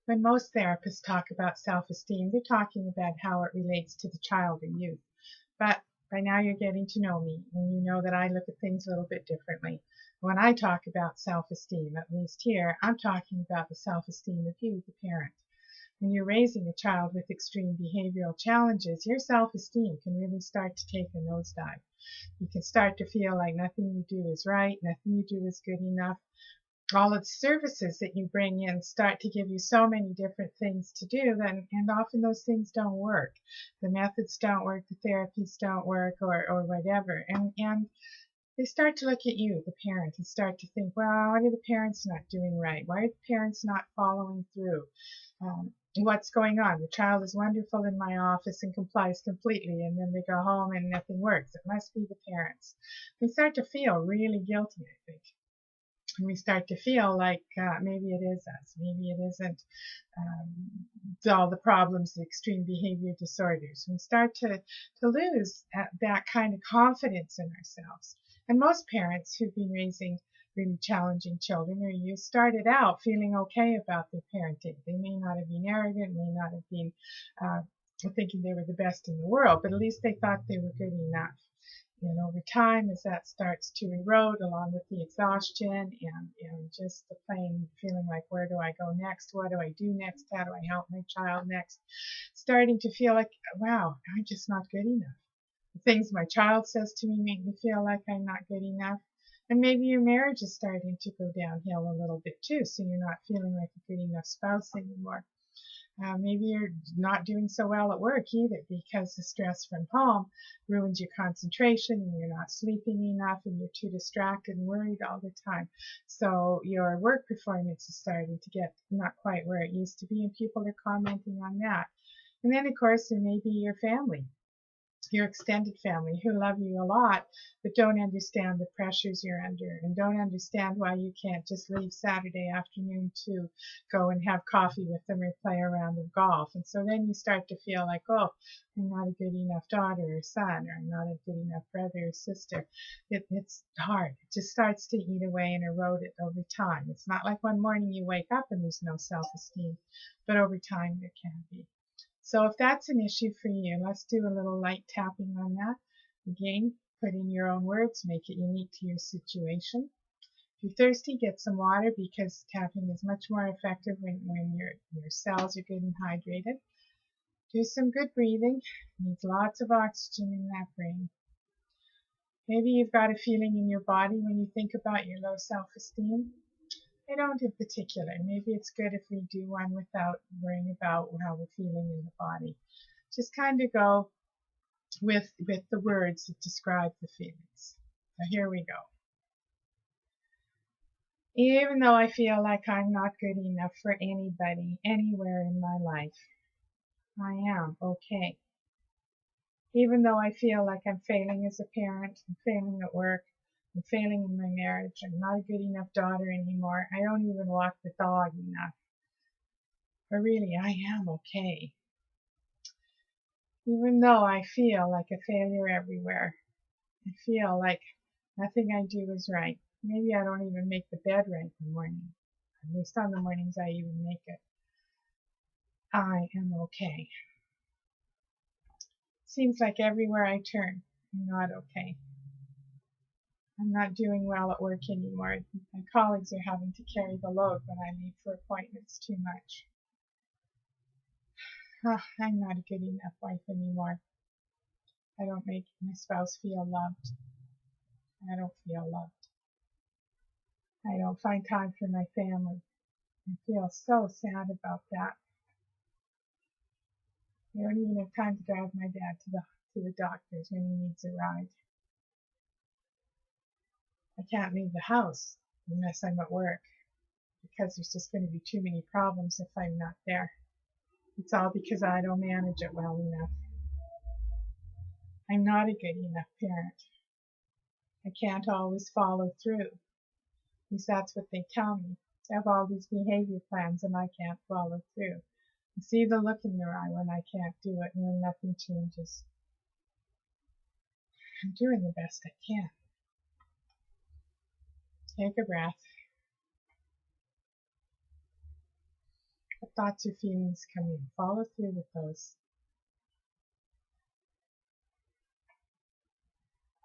When most therapists talk about self-esteem, they're talking about how it relates to the child or youth. But by now you're getting to know me, and you know that I look at things a little bit differently. When I talk about self-esteem, at least here, I'm talking about the self-esteem of you, the parent. When you're raising a child with extreme behavioral challenges, your self-esteem can really start to take a nosedive. You can start to feel like nothing you do is right, nothing you do is good enough. All of the services that you bring in start to give you so many different things to do, and often those things don't work. The methods don't work, the therapies don't work, or whatever. And they start to look at you, the parent, and start to think, well, why are the parents not doing right? Why are the parents not following through? What's going on? The child is wonderful in my office and complies completely, and then they go home and nothing works. It must be the parents. We start to feel really guilty, I think. And we start to feel like maybe it is us, maybe it isn't all the problems, the extreme behavior disorders. We start to lose that kind of confidence in ourselves. And most parents who've been raising really challenging children or youth started out feeling okay about their parenting. They may not have been arrogant, may not have been thinking they were the best in the world, but at least they thought they were good enough. And over time, as that starts to erode, along with the exhaustion and just the plain feeling like, where do I go next? What do I do next? How do I help my child next? Starting to feel like, wow, I'm just not good enough. The things my child says to me make me feel like I'm not good enough. And maybe your marriage is starting to go downhill a little bit too, so you're not feeling like a good enough spouse anymore. Maybe you're not doing so well at work either, because the stress from home ruins your concentration and you're not sleeping enough and you're too distracted and worried all the time. So your work performance is starting to get not quite where it used to be, and people are commenting on that. And then, of course, there may be your family, your extended family, who love you a lot but don't understand the pressures you're under and don't understand why you can't just leave Saturday afternoon to go and have coffee with them or play a round of golf. And so then you start to feel like, oh, I'm not a good enough daughter or son, or I'm not a good enough brother or sister. It's hard. It just starts to eat away and erode it over time. It's not like one morning you wake up and there's no self-esteem, but over time there can be. So if that's an issue for you, let's do a little light tapping on that. Again, put in your own words, make it unique to your situation. If you're thirsty, get some water, because tapping is much more effective when your cells are good and hydrated. Do some good breathing. It needs lots of oxygen in that brain. Maybe you've got a feeling in your body when you think about your low self-esteem. I don't in particular. Maybe it's good if we do one without worrying about how we're feeling in the body. Just kind of go with the words that describe the feelings. So here we go. Even though I feel like I'm not good enough for anybody, anywhere in my life, I am okay. Even though I feel like I'm failing as a parent, I'm failing at work, I'm failing in my marriage, I'm not a good enough daughter anymore, I don't even walk the dog enough. But really, I am okay. Even though I feel like a failure everywhere, I feel like nothing I do is right. Maybe I don't even make the bed right in the morning. At least on the mornings I even make it. I am okay. Seems like everywhere I turn, I'm not okay. I'm not doing well at work anymore. My colleagues are having to carry the load when I leave for appointments too much. I'm not a good enough wife anymore. I don't make my spouse feel loved. I don't feel loved. I don't find time for my family. I feel so sad about that. I don't even have time to drive my dad to the doctor's when he needs a ride. I can't leave the house unless I'm at work, because there's just going to be too many problems if I'm not there. It's all because I don't manage it well enough. I'm not a good enough parent. I can't always follow through. At least that's what they tell me. I have all these behavior plans and I can't follow through. You see the look in your eye when I can't do it and when nothing changes. I'm doing the best I can. Take a breath. What thoughts or feelings come in? Follow through with those.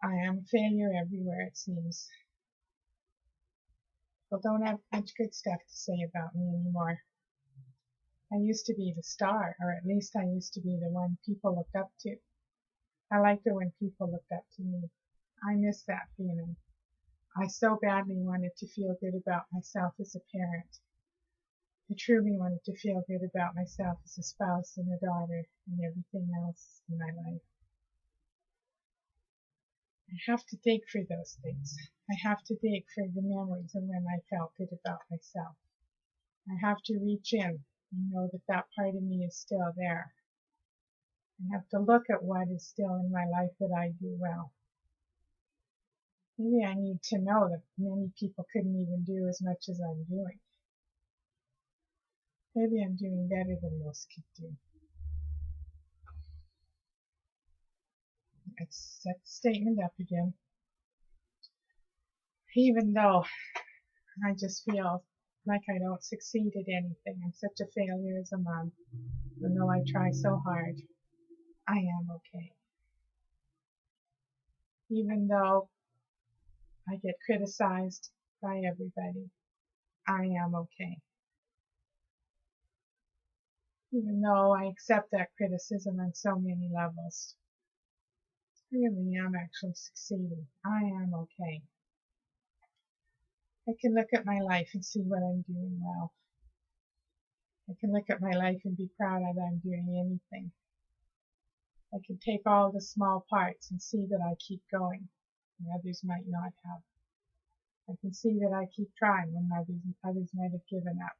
I am a failure everywhere, it seems. People don't have much good stuff to say about me anymore. I used to be the star, or at least I used to be the one people looked up to. I liked it when people looked up to me. I miss that feeling. I so badly wanted to feel good about myself as a parent. I truly wanted to feel good about myself as a spouse and a daughter and everything else in my life. I have to dig for those things. I have to dig for the memories of when I felt good about myself. I have to reach in and know that that part of me is still there. I have to look at what is still in my life that I do well. Maybe I need to know that many people couldn't even do as much as I'm doing. Maybe I'm doing better than most could do. Let's set the statement up again. Even though I just feel like I don't succeed at anything, I'm such a failure as a mom, even though I try so hard, I am okay. Even though I get criticized by everybody, I am okay. Even though I accept that criticism on so many levels, I really am actually succeeding. I am okay. I can look at my life and see what I'm doing well. I can look at my life and be proud that I'm doing anything. I can take all the small parts and see that I keep going when others might not have. I can see that I keep trying when others might have given up.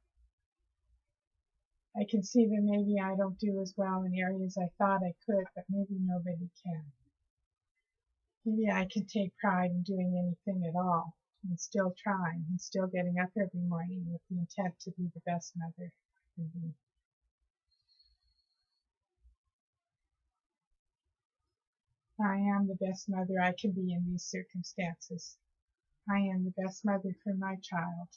I can see that maybe I don't do as well in areas I thought I could, but maybe nobody can. Maybe I can take pride in doing anything at all, and still trying, and still getting up every morning with the intent to be the best mother I can be. I am the best mother I can be in these circumstances. I am the best mother for my child.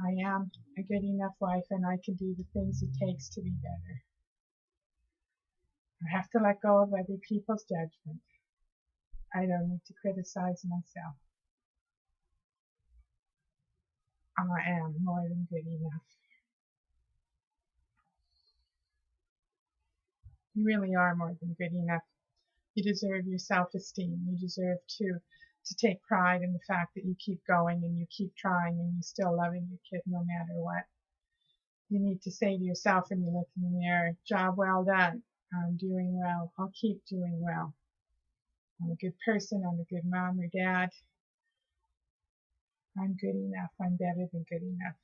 I am a good enough wife, and I can do the things it takes to be better. I have to let go of other people's judgment. I don't need to criticize myself. I am more than good enough. You really are more than good enough. You deserve your self-esteem. You deserve to take pride in the fact that you keep going and you keep trying and you're still loving your kid no matter what. You need to say to yourself when you look in the mirror, job well done. I'm doing well. I'll keep doing well. I'm a good person. I'm a good mom or dad. I'm good enough. I'm better than good enough.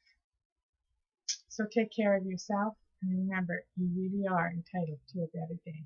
So take care of yourself and remember, you really are entitled to a better day.